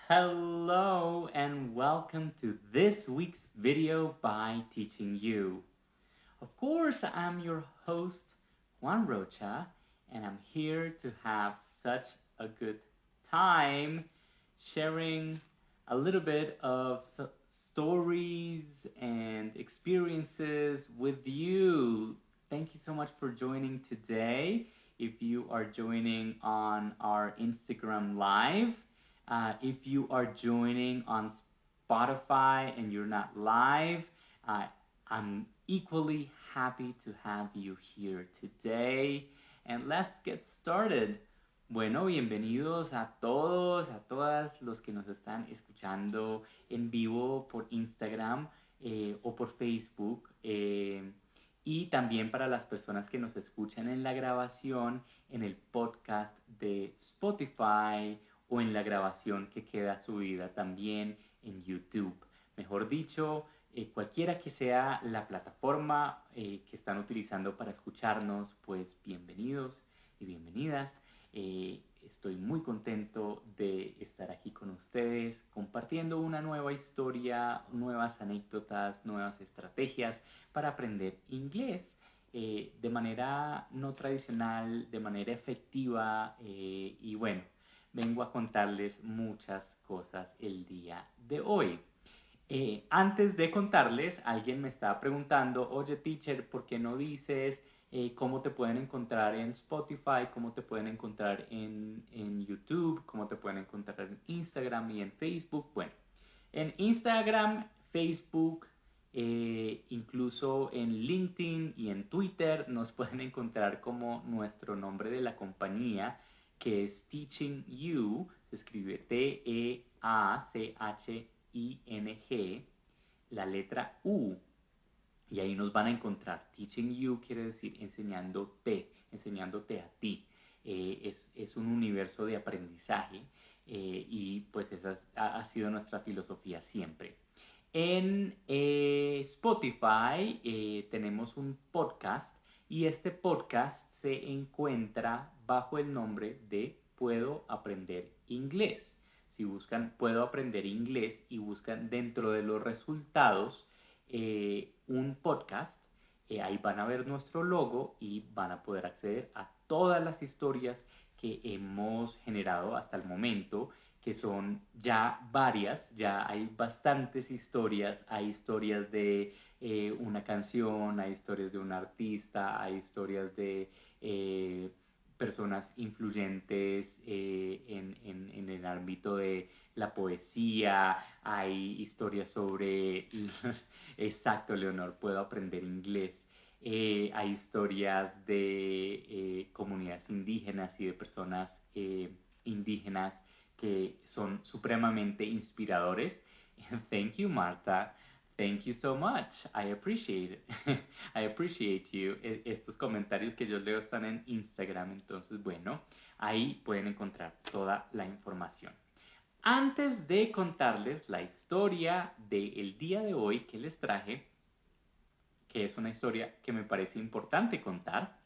Hello and welcome to this week's video by Teaching You. Of course, I'm your host, Juan Rocha, and I'm here to have such a good time sharing a little bit of stories and experiences with you. Thank you so much for joining today. If you are joining on our Instagram Live, if you are joining on Spotify and you're not live, uh, I'm equally happy to have you here today. And let's get started. Bueno, bienvenidos a todos, a todas los que nos están escuchando en vivo por Instagram o por Facebook. Y también para las personas que nos escuchan en la grabación en el podcast de Spotify o en la grabación que queda subida también en YouTube. Mejor dicho, cualquiera que sea la plataforma que están utilizando para escucharnos, pues bienvenidos y bienvenidas. Estoy muy contento de estar aquí con ustedes compartiendo una nueva historia, nuevas anécdotas, nuevas estrategias para aprender inglés de manera no tradicional, de manera efectiva y bueno, vengo a contarles muchas cosas el día de hoy. Antes de contarles, alguien me estaba preguntando, oye teacher, ¿por qué no dices cómo te pueden encontrar en Spotify, cómo te pueden encontrar en YouTube, cómo te pueden encontrar en Instagram y en Facebook? Bueno, en Instagram, Facebook, incluso en LinkedIn y en Twitter nos pueden encontrar como nuestro nombre de la compañía, que es Teaching You, se escribe Teaching, la letra U, y ahí nos van a encontrar. Teaching You quiere decir enseñándote a ti. Es un universo de aprendizaje y pues esa ha sido nuestra filosofía siempre. En Spotify tenemos un podcast y este podcast se encuentra bajo el nombre de Puedo Aprender Inglés. Si buscan Puedo Aprender Inglés y buscan dentro de los resultados un podcast, ahí van a ver nuestro logo y van a poder acceder a todas las historias que hemos generado hasta el momento, que son ya varias, ya hay bastantes historias, hay historias de una canción, hay historias de un artista, hay historias de personas influyentes en el ámbito de la poesía, hay historias sobre, exacto Leonor, puedo aprender inglés. Hay historias de comunidades indígenas y de personas indígenas que son supremamente inspiradores. Thank you, Marta. Thank you so much. I appreciate it. I appreciate you. Estos comentarios que yo leo están en Instagram, entonces bueno, ahí pueden encontrar toda la información. Antes de contarles la historia del día de hoy que les traje, que es una historia que me parece importante contar,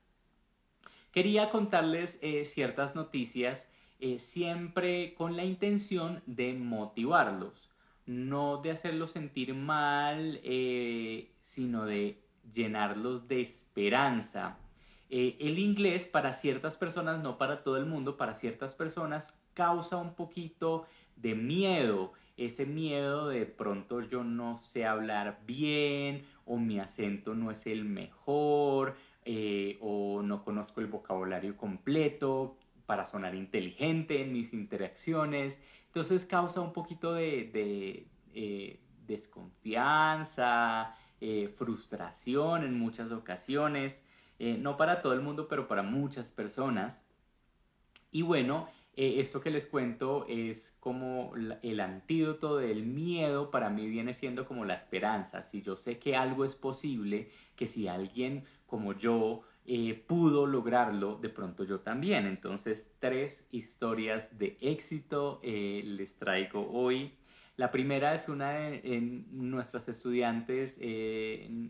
quería contarles ciertas noticias siempre con la intención de motivarlos, no de hacerlos sentir mal, sino de llenarlos de esperanza. El inglés para ciertas personas, no para todo el mundo, para ciertas personas causa un poquito de miedo, ese miedo de pronto yo no sé hablar bien o mi acento no es el mejor o no conozco el vocabulario completo para sonar inteligente en mis interacciones. Entonces causa un poquito de desconfianza, frustración en muchas ocasiones. No para todo el mundo, pero para muchas personas. Y bueno, esto que les cuento es como el antídoto del miedo, para mí viene siendo como la esperanza. Si yo sé que algo es posible, que si alguien como yo pudo lograrlo, de pronto yo también. Entonces, 3 historias de éxito les traigo hoy. La primera es una de nuestras estudiantes,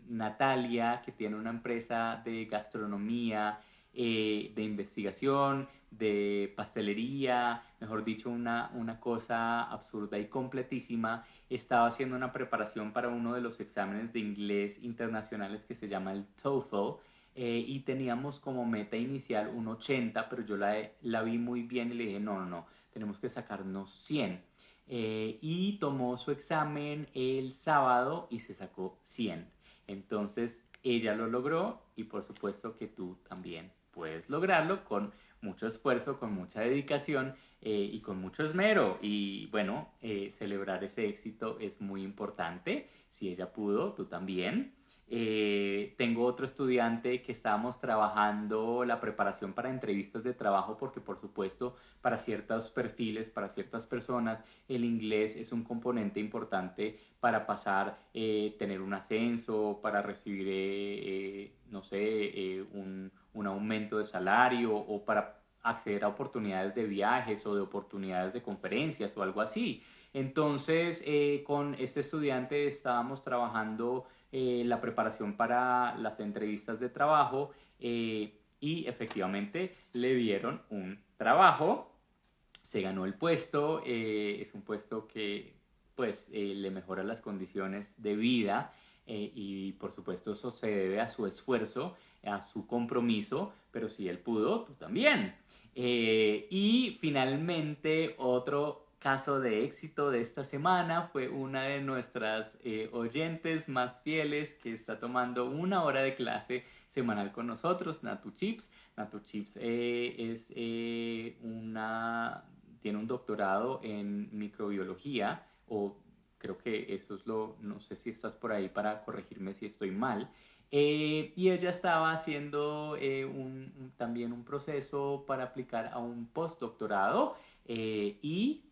Natalia, que tiene una empresa de gastronomía, de investigación, de pastelería, mejor dicho, una cosa absurda y completísima. Estaba haciendo una preparación para uno de los exámenes de inglés internacionales que se llama el TOEFL. Y teníamos como meta inicial un 80, pero yo la vi muy bien y le dije, no, no, no, tenemos que sacarnos 100. Y tomó su examen el sábado y se sacó 100. Entonces ella lo logró y por supuesto que tú también puedes lograrlo con mucho esfuerzo, con mucha dedicación y con mucho esmero. Y bueno, celebrar ese éxito es muy importante. Si ella pudo, tú también. Tengo otro estudiante que estábamos trabajando la preparación para entrevistas de trabajo porque por supuesto para ciertos perfiles, para ciertas personas, el inglés es un componente importante para pasar, tener un ascenso, para recibir, no sé, un aumento de salario o para acceder a oportunidades de viajes o de oportunidades de conferencias o algo así. Entonces, con este estudiante estábamos trabajando la preparación para las entrevistas de trabajo y efectivamente le dieron un trabajo, se ganó el puesto, es un puesto que pues le mejora las condiciones de vida y por supuesto eso se debe a su esfuerzo, a su compromiso, pero si él pudo, tú también. Y finalmente otro caso de éxito de esta semana fue una de nuestras oyentes más fieles que está tomando una hora de clase semanal con nosotros, Natu Chips. Natu Chips tiene un doctorado en microbiología o creo que eso es no sé si estás por ahí para corregirme si estoy mal. Y ella estaba haciendo también un proceso para aplicar a un postdoctorado y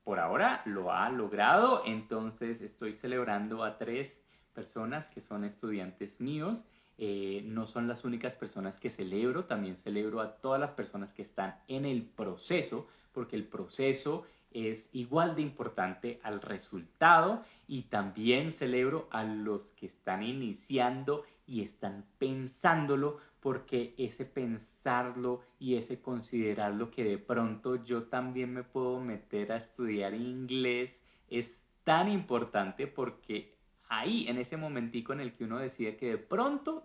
por ahora lo ha logrado, entonces estoy celebrando a 3 personas que son estudiantes míos. No son las únicas personas que celebro, también celebro a todas las personas que están en el proceso, porque el proceso es igual de importante al resultado y también celebro a los que están iniciando y están pensándolo porque ese pensarlo y ese considerarlo que de pronto yo también me puedo meter a estudiar inglés es tan importante porque ahí, en ese momentico en el que uno decide que de pronto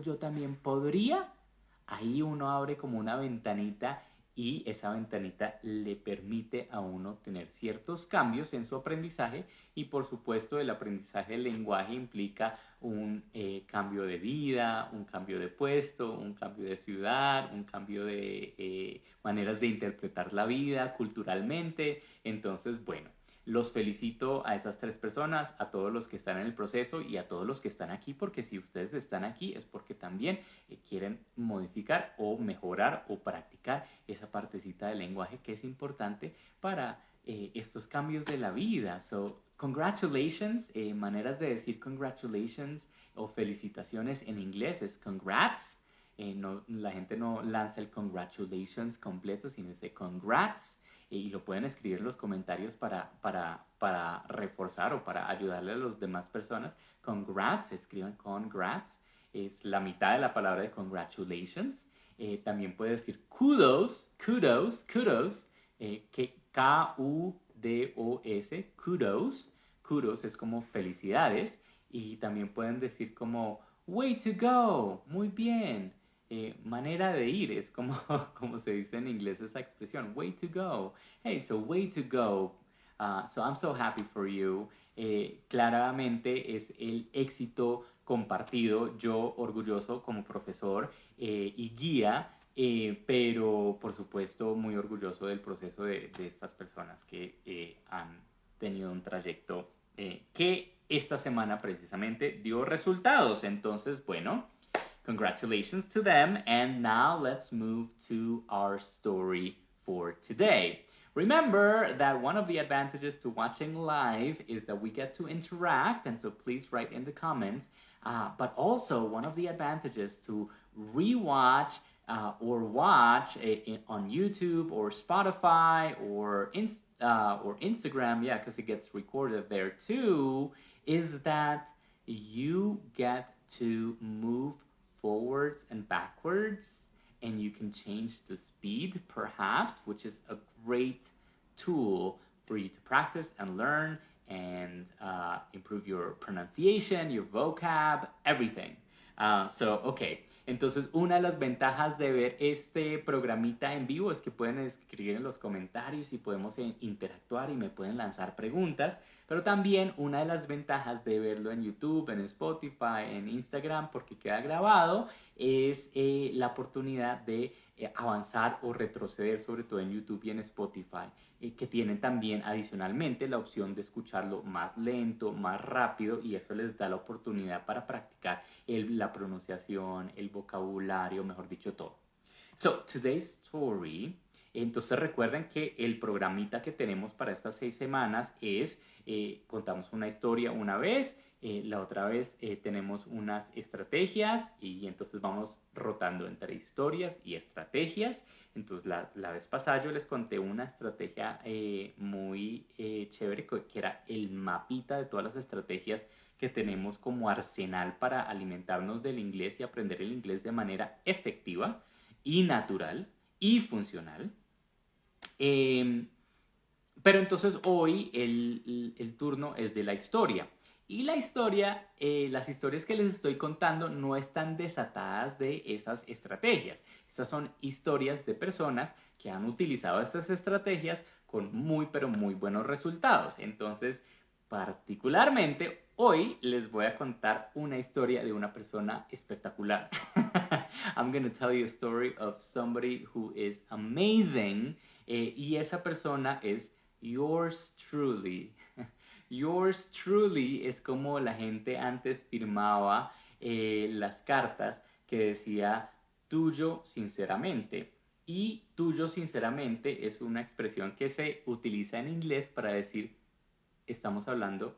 yo también podría, ahí uno abre como una ventanita y esa ventanita le permite a uno tener ciertos cambios en su aprendizaje y por supuesto el aprendizaje del lenguaje implica un cambio de vida, un cambio de puesto, un cambio de ciudad, un cambio de maneras de interpretar la vida culturalmente. Entonces, bueno, los felicito a esas 3 personas, a todos los que están en el proceso y a todos los que están aquí, porque si ustedes están aquí es porque también quieren modificar o mejorar o practicar esa partecita del lenguaje que es importante para estos cambios de la vida. So, congratulations, maneras de decir congratulations o felicitaciones en inglés es congrats. No, la gente no lanza el congratulations completo, sino dice congrats. Y lo pueden escribir en los comentarios para reforzar o para ayudarle a las demás personas. Congrats, escriban congrats, es la mitad de la palabra de congratulations. También puede decir kudos, kudos, kudos, K-U-D-O-S, kudos. Kudos es como felicidades. Y también pueden decir como way to go, muy bien. Manera de ir, es como, como se dice en inglés esa expresión, way to go. Hey, so way to go. So I'm so happy for you. Claramente es el éxito compartido, yo orgulloso como profesor y guía, pero por supuesto muy orgulloso del proceso de estas personas que han tenido un trayecto que esta semana precisamente dio resultados. Entonces, bueno, congratulations to them. And now let's move to our story for today. Remember that one of the advantages to watching live is that we get to interact, and so please write in the comments. But also, one of the advantages to rewatch or watch on YouTube or Spotify or Instagram, yeah, because it gets recorded there too, is that you get to move forwards and backwards and you can change the speed, perhaps, which is a great tool for you to practice and learn and improve your pronunciation, your vocab, everything. Okay. Entonces, una de las ventajas de ver este programita en vivo es que pueden escribir en los comentarios y podemos interactuar y me pueden lanzar preguntas. Pero también una de las ventajas de verlo en YouTube, en Spotify, en Instagram, porque queda grabado, es la oportunidad de avanzar o retroceder, sobre todo en YouTube y en Spotify, que tienen también adicionalmente la opción de escucharlo más lento, más rápido, y eso les da la oportunidad para practicar la pronunciación, el vocabulario, mejor dicho, todo. So, today's story. Entonces recuerden que el programita que tenemos para estas 6 semanas es, contamos una historia una vez, la otra vez tenemos unas estrategias y entonces vamos rotando entre historias y estrategias. Entonces la vez pasada yo les conté una estrategia muy chévere que era el mapita de todas las estrategias que tenemos como arsenal para alimentarnos del inglés y aprender el inglés de manera efectiva y natural y funcional. Pero entonces hoy el turno es de la historia. Y la historia, las historias que les estoy contando no están desatadas de esas estrategias. Estas son historias de personas que han utilizado estas estrategias con muy, pero muy buenos resultados. Entonces, particularmente, hoy les voy a contar una historia de una persona espectacular. I'm going to tell you a story of somebody who is amazing. Y esa persona es yours truly. Yours truly es como la gente antes firmaba las cartas que decía tuyo sinceramente. Y tuyo sinceramente es una expresión que se utiliza en inglés para decir estamos hablando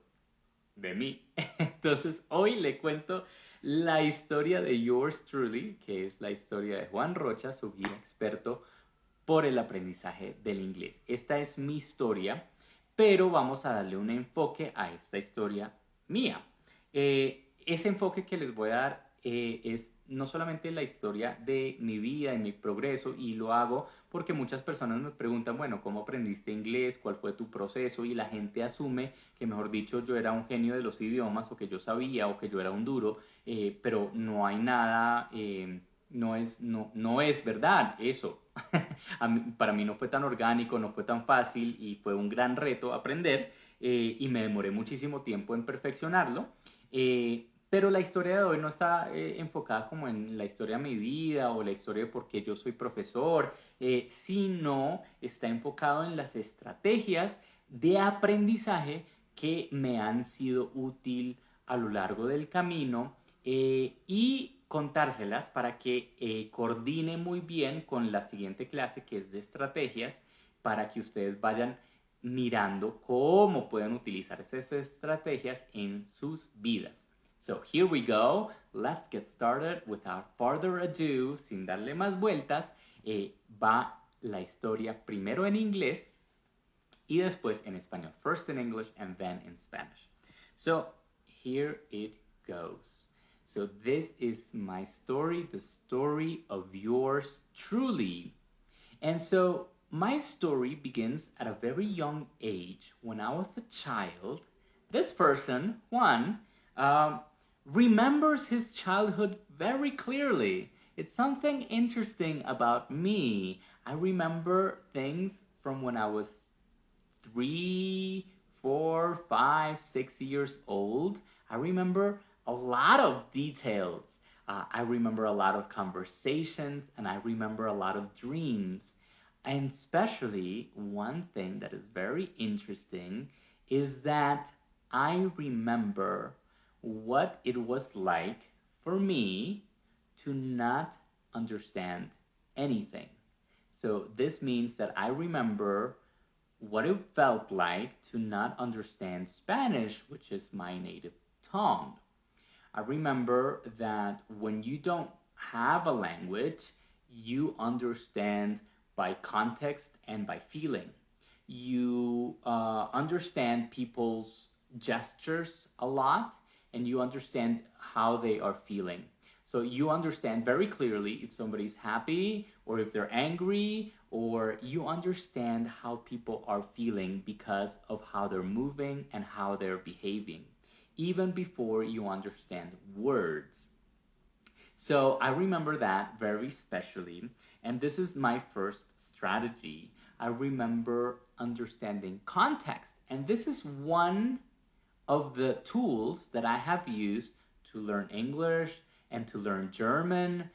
de mí. Entonces hoy le cuento la historia de yours truly, que es la historia de Juan Rocha, su guía experto por el aprendizaje del inglés. Esta es mi historia, pero vamos a darle un enfoque a esta historia mía. Ese enfoque que les voy a dar es no solamente la historia de mi vida y mi progreso, y lo hago porque muchas personas me preguntan, bueno, ¿cómo aprendiste inglés? ¿Cuál fue tu proceso? Y la gente asume que, mejor dicho, yo era un genio de los idiomas, o que yo sabía, o que yo era un duro, pero no hay nada, no es verdad eso. Para mí no fue tan orgánico, no fue tan fácil y fue un gran reto aprender y me demoré muchísimo tiempo en perfeccionarlo. Pero la historia de hoy no está enfocada como en la historia de mi vida o la historia de por qué yo soy profesor, sino está enfocado en las estrategias de aprendizaje que me han sido útil a lo largo del camino y contárselas para que coordine muy bien con la siguiente clase, que es de estrategias, para que ustedes vayan mirando cómo pueden utilizar esas estrategias en sus vidas. So here we go. Let's get started without further ado. Sin darle más vueltas, va la historia primero en inglés y después en español. First in English and then in Spanish. So here it goes. So this is my story, the story of yours truly. And so my story begins at a very young age. When I was a child, this person, Juan, remembers his childhood very clearly. It's something interesting about me. I remember things from when I was 3, 4, 5, 6 years old. I remember a lot of details. I remember a lot of conversations, and I remember a lot of dreams. And especially one thing that is very interesting is that I remember what it was like for me to not understand anything. So this means that I remember what it felt like to not understand Spanish, which is my native tongue. I remember that when you don't have a language, you understand by context and by feeling. You understand people's gestures a lot, and you understand how they are feeling. So you understand very clearly if somebody's happy or if they're angry, or you understand how people are feeling because of how they're moving and how they're behaving, even before you understand words. So I remember that very specially, and this is my first strategy. I remember understanding context, and this is one of the tools that I have used to learn English and to learn German.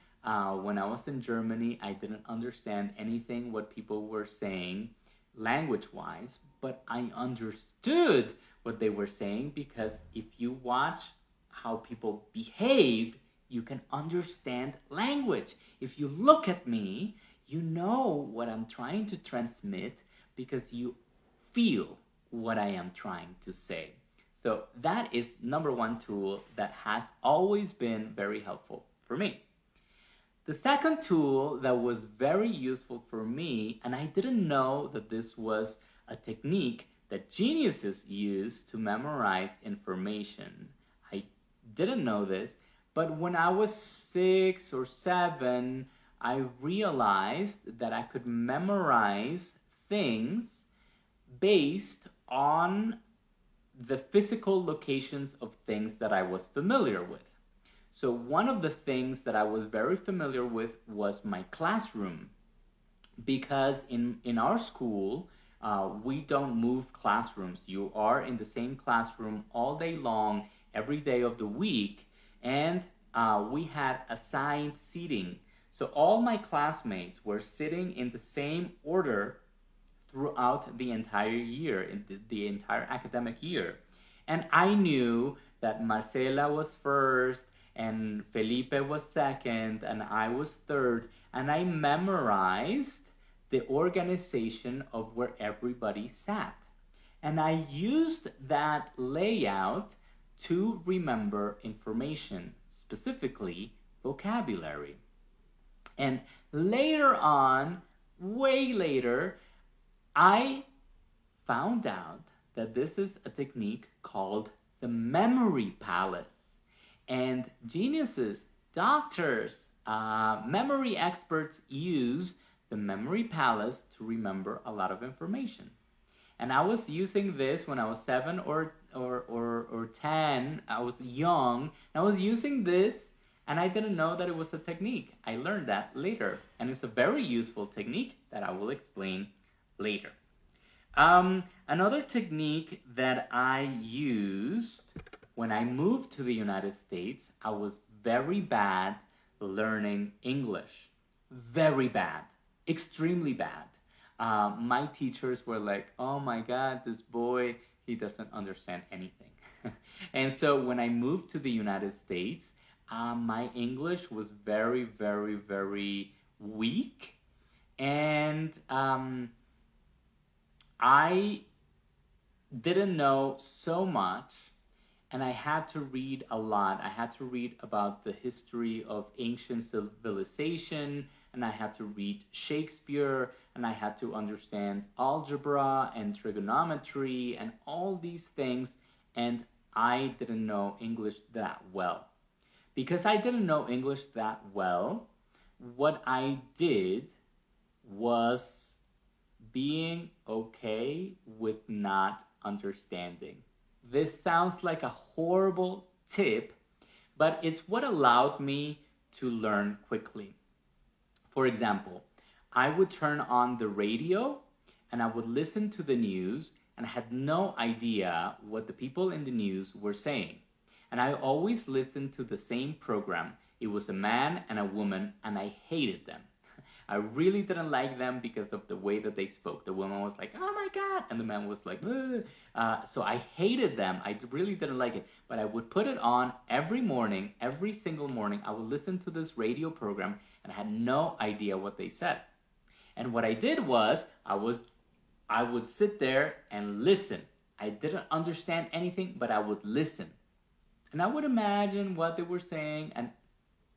When I was in Germany, I didn't understand anything what people were saying language-wise, but I understood what they were saying, because if you watch how people behave, you can understand language. If you look at me, you know what I'm trying to transmit because you feel what I am trying to say. So that is number one tool that has always been very helpful for me. The second tool that was very useful for me, and I didn't know that this was a technique that geniuses use to memorize information. I didn't know this, but when I was 6 or 7, I realized that I could memorize things based on the physical locations of things that I was familiar with. So one of the things that I was very familiar with was my classroom, because in our school, we don't move classrooms. You are in the same classroom all day long, every day of the week, and we had assigned seating. So all my classmates were sitting in the same order throughout the entire year, in the entire academic year. And I knew that Marcela was first, and Felipe was second, and I was third, and I memorized the organization of where everybody sat. And I used that layout to remember information, specifically vocabulary. And later on, way later, I found out that this is a technique called the memory palace. And geniuses, doctors, memory experts use the memory palace to remember a lot of information. And I was using this when I was 7 or 10. I was young. I was using this, and I didn't know that it was a technique. I learned that later. And it's a very useful technique that I will explain later. Another technique that I used when I moved to the United States, I was very bad learning English. Very bad. Extremely bad. My teachers were like, oh my God, this boy, he doesn't understand anything. And so when I moved to the United States, my English was very, very, very weak. And I didn't know so much, and I had to read a lot. I had to read about the history of ancient civilization, and I had to read Shakespeare, and I had to understand algebra and trigonometry and all these things, and I didn't know English that well. Because I didn't know English that well, what I did was being okay with not understanding. This sounds like a horrible tip, but it's what allowed me to learn quickly. For example, I would turn on the radio and I would listen to the news, and I had no idea what the people in the news were saying. And I always listened to the same program. It was a man and a woman, and I hated them. I really didn't like them because of the way that they spoke. The woman was like, oh my God, and the man was like, so I hated them. I really didn't like it, but I would put it on every morning, every single morning. I would listen to this radio program, and I had no idea what they said. And what I did was, I would sit there and listen. I didn't understand anything, but I would listen. And I would imagine what they were saying, and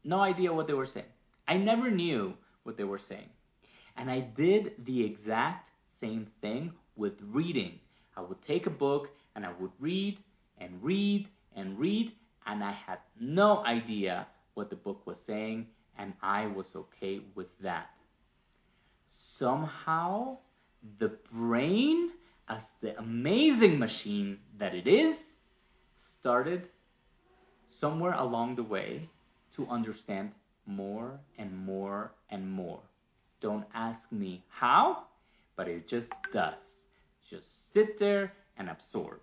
no idea what they were saying. I never knew what they were saying. And I did the exact same thing with reading. I would take a book and I would read and read and read, and I had no idea what the book was saying, and I was okay with that. Somehow, the brain, as the amazing machine that it is, started somewhere along the way to understand more and more and more. Don't ask me how, but it just does. Just sit there and absorb.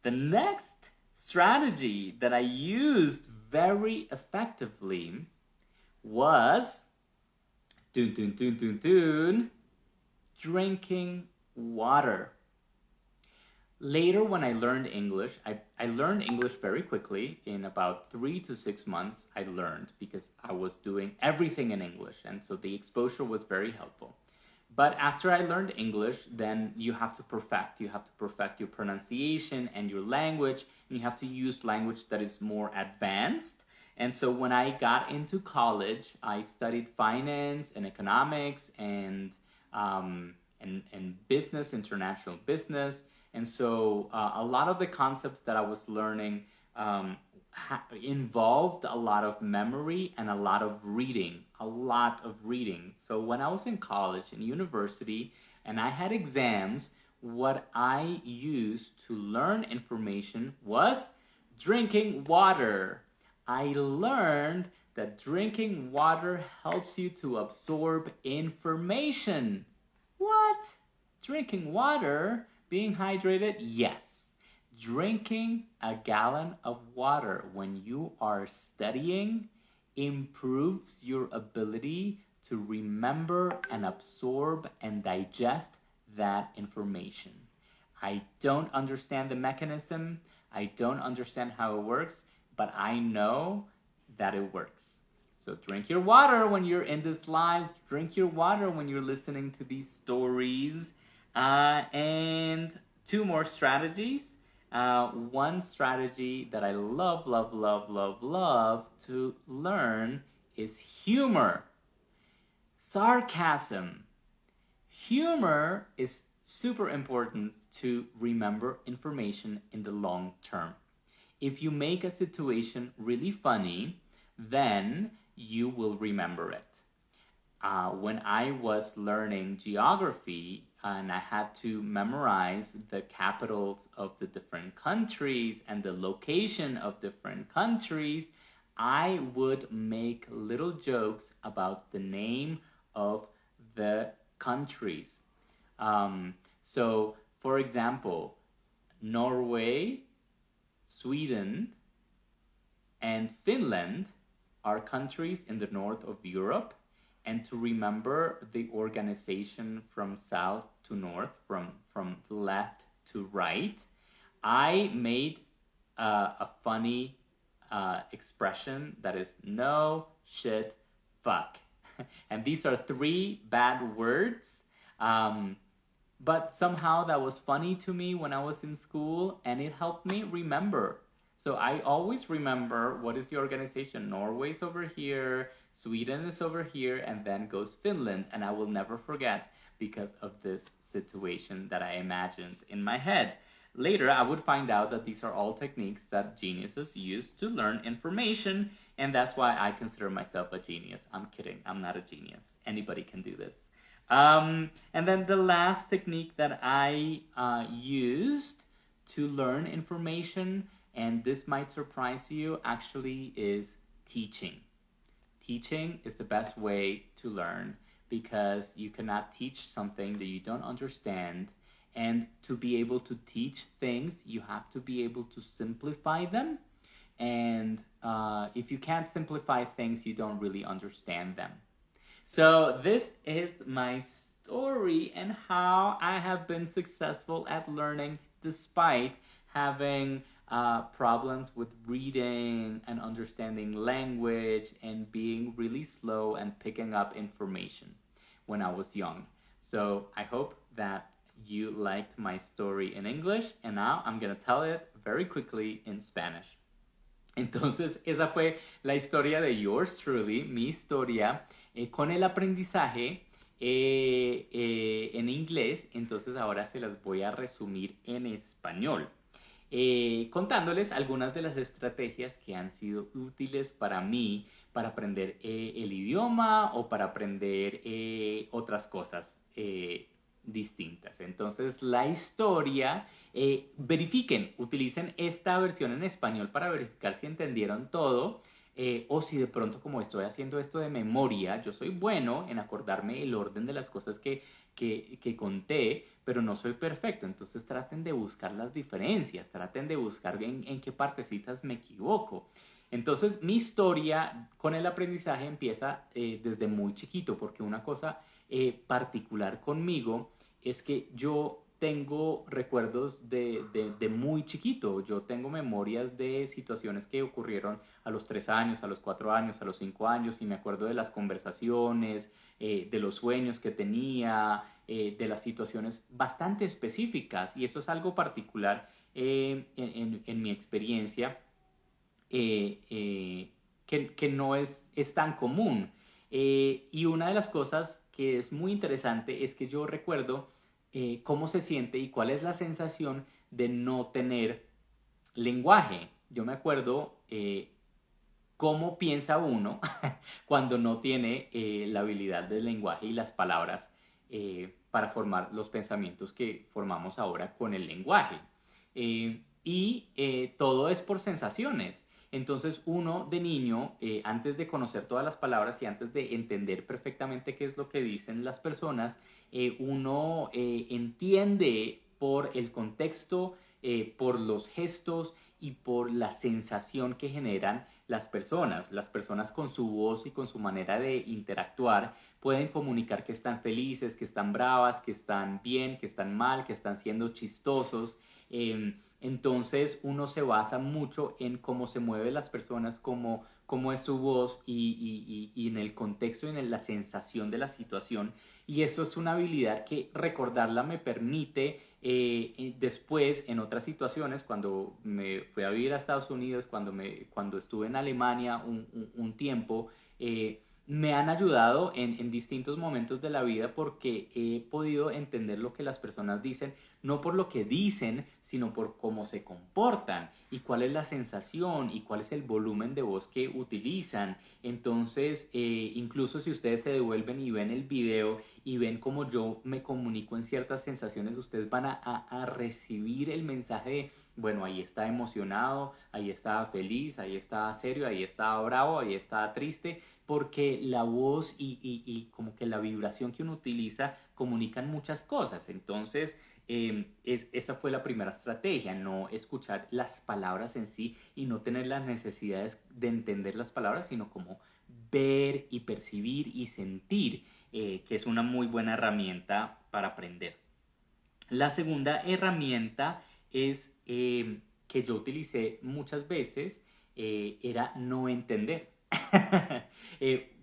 The next strategy that I used very effectively was drinking water. Later, when I learned English, I learned English very quickly. In about 3 to 6 months, I learned because I was doing everything in English, and so the exposure was very helpful. But after I learned English, then you have to perfect. You have to perfect your pronunciation and your language, and you have to use language that is more advanced. And so when I got into college, I studied finance and economics and business, international business. And so a lot of the concepts that I was learning involved a lot of memory and a lot of reading. So when I was in college and university and I had exams, what I used to learn information was drinking water. I learned that drinking water helps you to absorb information. What? Drinking water? Being hydrated? Yes. Drinking a gallon of water when you are studying improves your ability to remember and absorb and digest that information. I don't understand the mechanism. I don't understand how it works, but I know that it works. So drink your water when you're in this live. Drink your water when you're listening to these stories. And 2 more strategies. One strategy that I love to learn is humor. Sarcasm. Humor is super important to remember information in the long term. If you make a situation really funny, then you will remember it. When I was learning geography and I had to memorize the capitals of the different countries and the location of different countries, I would make little jokes about the name of the countries. So, for example, Norway, Sweden, and Finland are countries in the north of Europe. And to remember the organization from south to north, from left to right, I made a funny expression that is no, shit, fuck. And these are 3 bad words. But somehow that was funny to me when I was in school, and it helped me remember. So I always remember what is the organization. Norway's over here, Sweden is over here, and then goes Finland. And I will never forget because of this situation that I imagined in my head. Later, I would find out that these are all techniques that geniuses use to learn information, and that's why I consider myself a genius. I'm kidding. I'm not a genius. Anybody can do this. And then the last technique that I used to learn information, and this might surprise you, actually is teaching. Teaching is the best way to learn because you cannot teach something that you don't understand. And to be able to teach things, you have to be able to simplify them. And if you can't simplify things, you don't really understand them. So this is my story and how I have been successful at learning despite having problems with reading and understanding language and being really slow and picking up information when I was young. So I hope that you liked my story in English, and now I'm going to tell it very quickly in Spanish. Entonces, esa fue la historia de yours truly, mi historia, con el aprendizaje en inglés. Entonces, ahora se las voy a resumir en español. contándoles algunas de las estrategias que han sido útiles para mí para aprender el idioma o para aprender otras cosas distintas. Entonces, la historia, verifiquen, utilicen esta versión en español para verificar si entendieron todo. O si de pronto, como estoy haciendo esto de memoria, yo soy bueno en acordarme el orden de las cosas que conté, pero no soy perfecto. Entonces traten de buscar las diferencias, traten de buscar en qué partecitas me equivoco. Entonces mi historia con el aprendizaje empieza desde muy chiquito, porque una cosa particular conmigo es que yo tengo recuerdos de muy chiquito. Yo tengo memorias de situaciones que ocurrieron a los 3 años, a los 4 años, a los 5 años, y me acuerdo de las conversaciones, de los sueños que tenía, de las situaciones bastante específicas, y eso es algo particular en mi experiencia, que no es tan común. Y una de las cosas que es muy interesante es que yo recuerdo cómo se siente y cuál es la sensación de no tener lenguaje. Yo me acuerdo cómo piensa uno cuando no tiene la habilidad del lenguaje y las palabras para formar los pensamientos que formamos ahora con el lenguaje. Todo es por sensaciones. Entonces uno de niño, antes de conocer todas las palabras y antes de entender perfectamente qué es lo que dicen las personas, uno entiende por el contexto, por los gestos y por la sensación que generan las personas. Las personas con su voz y con su manera de interactuar pueden comunicar que están felices, que están bravas, que están bien, que están mal, que están siendo chistosos. Entonces uno se basa mucho en cómo se mueven las personas, cómo es su voz y en el contexto y en la sensación de la situación. Y eso es una habilidad que recordarla me permite después en otras situaciones, cuando me fui a vivir a Estados Unidos, cuando estuve en Alemania un tiempo, me han ayudado en distintos momentos de la vida porque he podido entender lo que las personas dicen, no por lo que dicen, sino por cómo se comportan y cuál es la sensación y cuál es el volumen de voz que utilizan. Entonces, incluso si ustedes se devuelven y ven el video y ven cómo yo me comunico en ciertas sensaciones, ustedes van a recibir el mensaje de, bueno, ahí está emocionado, ahí está feliz, ahí está serio, ahí está bravo, ahí está triste, porque la voz y como que la vibración que uno utiliza comunican muchas cosas. Entonces, esa fue la primera estrategia, no escuchar las palabras en sí y no tener las necesidades de entender las palabras, sino como ver y percibir y sentir, que es una muy buena herramienta para aprender. La segunda herramienta es que yo utilicé muchas veces, era no entender.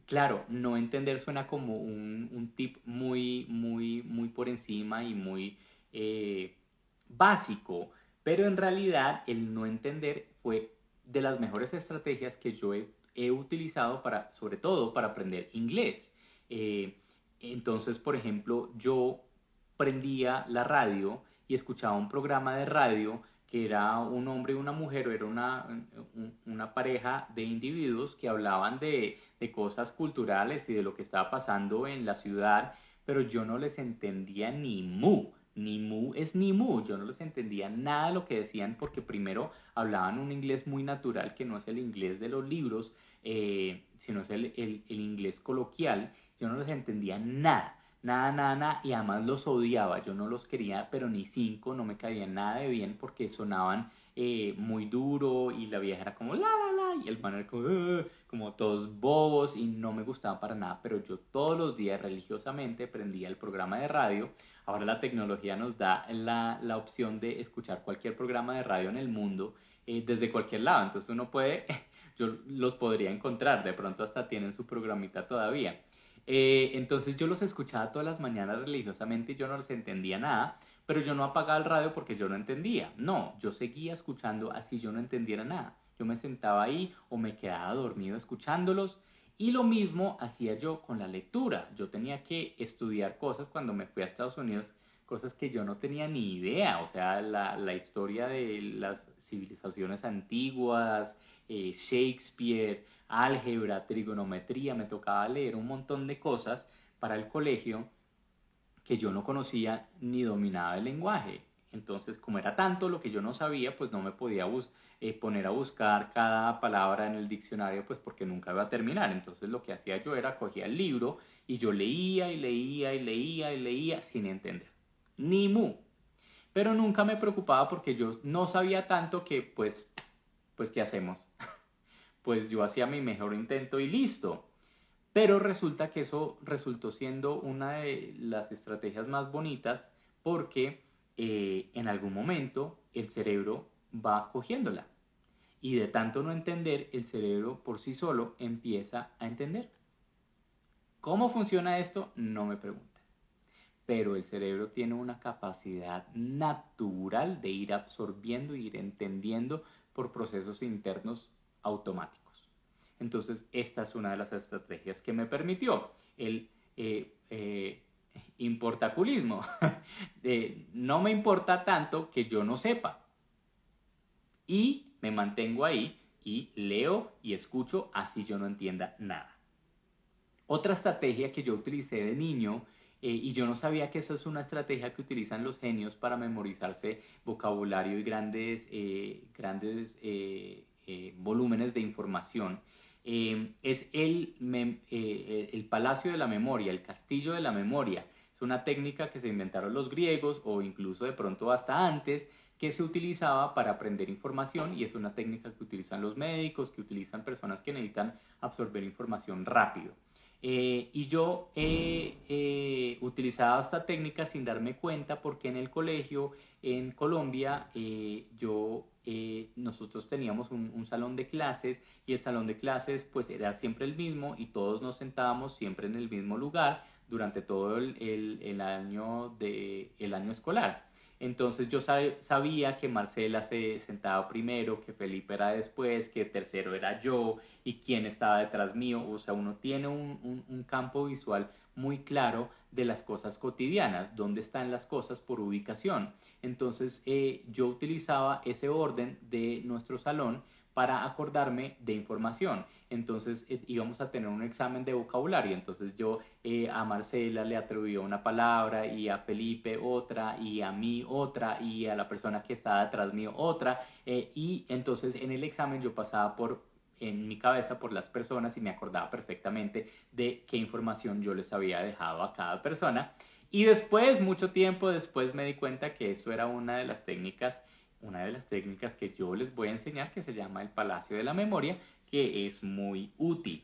Claro, no entender suena como un tip muy por encima y muy eh, básico, pero en realidad el no entender fue de las mejores estrategias que yo he utilizado para, sobre todo para aprender inglés. Entonces, por ejemplo, yo prendía la radio y escuchaba un programa de radio que era un hombre y una mujer, o era una pareja de individuos que hablaban de cosas culturales y de lo que estaba pasando en la ciudad, pero yo no les entendía ni mu. Ni mu es ni mu, yo no les entendía nada de lo que decían porque primero hablaban un inglés muy natural que no es el inglés de los libros, sino es el inglés coloquial. Yo no les entendía nada. Nada, nada, nada, y además los odiaba, yo no los quería, pero ni cinco, no me caían nada de bien porque sonaban muy duro y la vieja era como la, y el man era como, como todos bobos y no me gustaba para nada, pero yo todos los días religiosamente prendía el programa de radio. Ahora la tecnología nos da la opción de escuchar cualquier programa de radio en el mundo desde cualquier lado, entonces uno puede, yo los podría encontrar, de pronto hasta tienen su programita todavía. Entonces yo los escuchaba todas las mañanas religiosamente y yo no les entendía nada, pero yo no apagaba el radio porque yo no entendía. No, yo seguía escuchando así yo no entendiera nada. Yo me sentaba ahí o me quedaba dormido escuchándolos, y lo mismo hacía yo con la lectura. Yo tenía que estudiar cosas cuando me fui a Estados Unidos. cosas que yo no tenía ni idea, o sea, la historia de las civilizaciones antiguas, Shakespeare, álgebra, trigonometría, me tocaba leer un montón de cosas para el colegio que yo no conocía ni dominaba el lenguaje. Entonces, como era tanto lo que yo no sabía, pues no me podía poner a buscar cada palabra en el diccionario, pues porque nunca iba a terminar. Entonces, lo que hacía yo era cogía el libro y yo leía y leía y leía y leía sin entender. Ni mu. Pero nunca me preocupaba porque yo no sabía tanto que, pues ¿qué hacemos? Pues yo hacía mi mejor intento y listo. Pero resulta que eso resultó siendo una de las estrategias más bonitas porque en algún momento el cerebro va cogiéndola. Y de tanto no entender, el cerebro por sí solo empieza a entender. ¿Cómo funciona esto? No me pregunten. Pero el cerebro tiene una capacidad natural de ir absorbiendo, ir entendiendo por procesos internos automáticos. Entonces, esta es una de las estrategias que me permitió el importaculismo. No me importa tanto que yo no sepa. Y me mantengo ahí y leo y escucho así yo no entienda nada. Otra estrategia que yo utilicé de niño, y yo no sabía que eso es una estrategia que utilizan los genios para memorizarse vocabulario y grandes volúmenes de información, es el palacio de la memoria, el castillo de la memoria. Es una técnica que se inventaron los griegos o incluso de pronto hasta antes, que se utilizaba para aprender información, y es una técnica que utilizan los médicos, que utilizan personas que necesitan absorber información rápido. Y yo utilizaba esta técnica sin darme cuenta porque en el colegio en Colombia nosotros teníamos un salón de clases, y el salón de clases pues era siempre el mismo y todos nos sentábamos siempre en el mismo lugar durante todo el año escolar. Entonces yo sabía que Marcela se sentaba primero, que Felipe era después, que tercero era yo y quién estaba detrás mío. O sea, uno tiene un campo visual muy claro de las cosas cotidianas, dónde están las cosas por ubicación. Entonces yo utilizaba ese orden de nuestro salón para acordarme de información. Entonces íbamos a tener un examen de vocabulario. Entonces yo a Marcela le atribuía una palabra, y a Felipe otra, y a mí otra, y a la persona que estaba detrás mío otra. Y entonces en el examen yo pasaba en mi cabeza por las personas y me acordaba perfectamente de qué información yo les había dejado a cada persona. Y después, mucho tiempo después, me di cuenta que esto era una de las técnicas que yo les voy a enseñar, que se llama el Palacio de la Memoria, que es muy útil.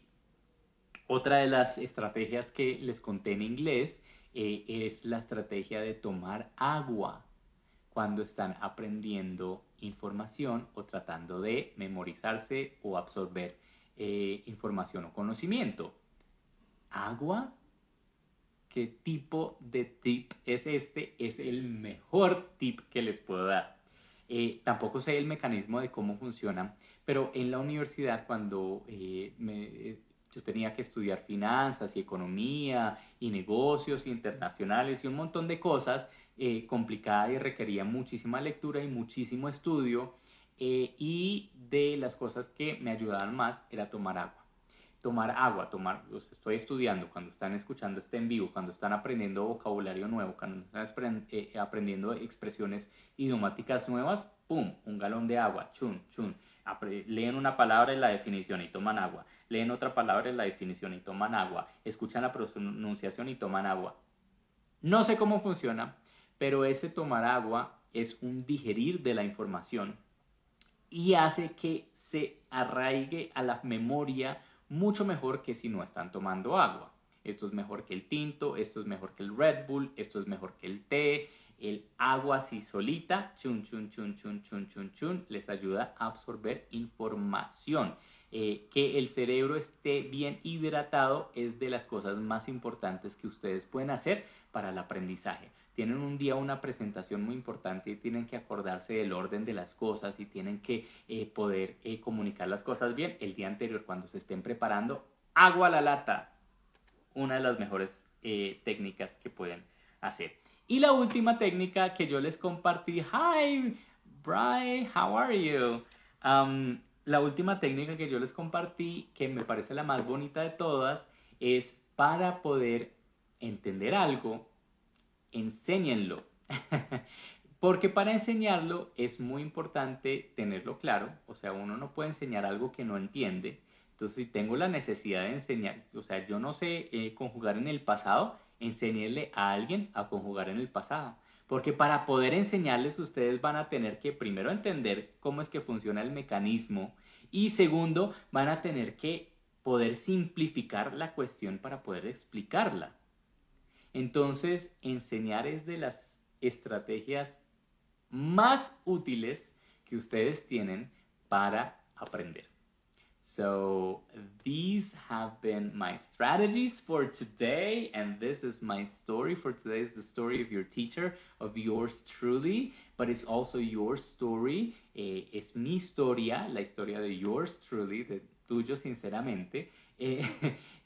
Otra de las estrategias que les conté en inglés es la estrategia de tomar agua cuando están aprendiendo información o tratando de memorizarse o absorber información o conocimiento. ¿Agua? ¿Qué tipo de tip es este? Es el mejor tip que les puedo dar. Tampoco sé el mecanismo de cómo funciona, pero en la universidad cuando yo tenía que estudiar finanzas y economía y negocios internacionales y un montón de cosas complicadas, y requería muchísima lectura y muchísimo estudio, y de las cosas que me ayudaban más era tomar agua. Tomar agua, los estoy estudiando, cuando están escuchando este en vivo, cuando están aprendiendo vocabulario nuevo, cuando están aprendiendo expresiones idiomáticas nuevas, ¡pum! Un galón de agua, chun, chun. Leen una palabra en la definición y toman agua. Leen otra palabra en la definición y toman agua. Escuchan la pronunciación y toman agua. No sé cómo funciona, pero ese tomar agua es un digerir de la información y hace que se arraigue a la memoria mucho mejor que si no están tomando agua. Esto es mejor que el tinto, esto es mejor que el Red Bull, esto es mejor que el té. El agua así solita, chun, chun, chun, chun, chun, chun, chun, les ayuda a absorber información. Que el cerebro esté bien hidratado es de las cosas más importantes que ustedes pueden hacer para el aprendizaje. Tienen un día una presentación muy importante y tienen que acordarse del orden de las cosas y tienen que poder comunicar las cosas bien. El día anterior, cuando se estén preparando, agua a la lata, una de las mejores técnicas que pueden hacer. Y la última técnica que yo les compartí, hi, Bri, how are you? La última técnica que yo les compartí, que me parece la más bonita de todas, es para poder entender algo, enséñenlo. Porque para enseñarlo es muy importante tenerlo claro, o sea, uno no puede enseñar algo que no entiende. Entonces, si tengo la necesidad de enseñar, o sea, yo no sé conjugar en el pasado, enséñele a alguien a conjugar en el pasado. Porque para poder enseñarles, ustedes van a tener que primero entender cómo es que funciona el mecanismo y segundo, van a tener que poder simplificar la cuestión para poder explicarla. Entonces, enseñar es de las estrategias más útiles que ustedes tienen para aprender. So these have been my strategies for today, and this is my story for today. It's the story of your teacher, of yours truly, but it's also your story. Es mi historia, la historia de yours truly, de tuyo sinceramente.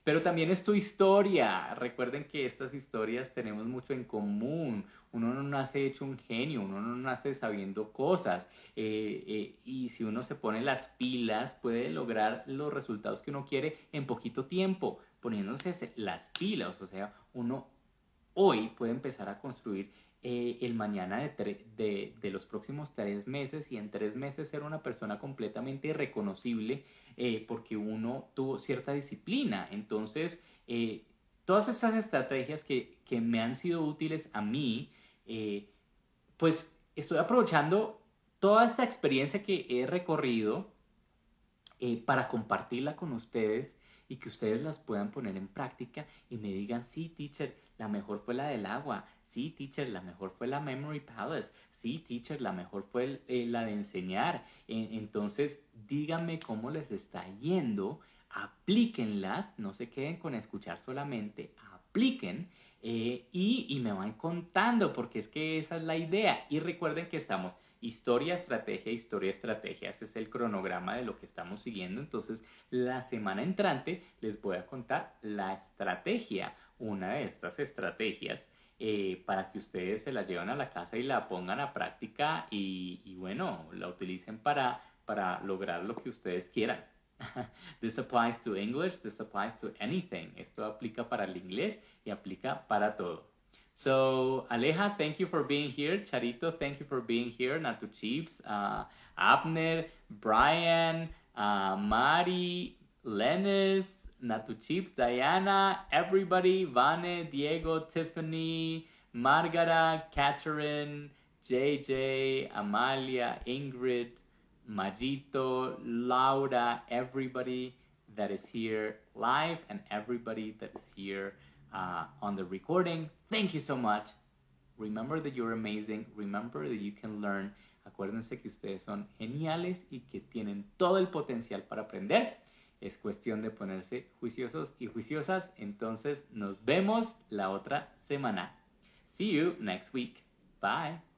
Pero también es tu historia. Recuerden que estas historias tenemos mucho en común. Uno no nace hecho un genio, uno no nace sabiendo cosas. Y si uno se pone las pilas, puede lograr los resultados que uno quiere en poquito tiempo, poniéndose las pilas. O sea, uno hoy puede empezar a construir el mañana de los próximos 3 meses y en 3 meses ser una persona completamente reconocible porque uno tuvo cierta disciplina. Entonces, todas esas estrategias que me han sido útiles a mí, pues estoy aprovechando toda esta experiencia que he recorrido para compartirla con ustedes y que ustedes las puedan poner en práctica y me digan, sí, teacher, la mejor fue la del agua, sí, teacher, la mejor fue la Memory Palace, sí, teacher, la mejor fue la de enseñar. Entonces, díganme cómo les está yendo, aplíquenlas, no se queden con escuchar solamente, apliquen y me van contando, porque es que esa es la idea. Y recuerden que estamos historia, estrategia, historia, estrategia. Ese es el cronograma de lo que estamos siguiendo. Entonces, la semana entrante les voy a contar la estrategia, una de estas estrategias, para que ustedes se la lleven a la casa y la pongan a práctica y bueno, la utilicen para lograr lo que ustedes quieran. This applies to English, this applies to anything. Esto aplica para el inglés y aplica para todo. So, Aleja, thank you for being here. Charito, thank you for being here. Natu Chips, Abner, Brian, Mari, Lennis, Natu Chips, Diana, everybody, Vane, Diego, Tiffany, Margara, Catherine, JJ, Amalia, Ingrid, Majito, Laura, everybody that is here live and everybody that is here on the recording. Thank you so much. Remember that you're amazing. Remember that you can learn. Acuérdense que ustedes son geniales y que tienen todo el potencial para aprender. Es cuestión de ponerse juiciosos y juiciosas. Entonces nos vemos la otra semana. See you next week. Bye.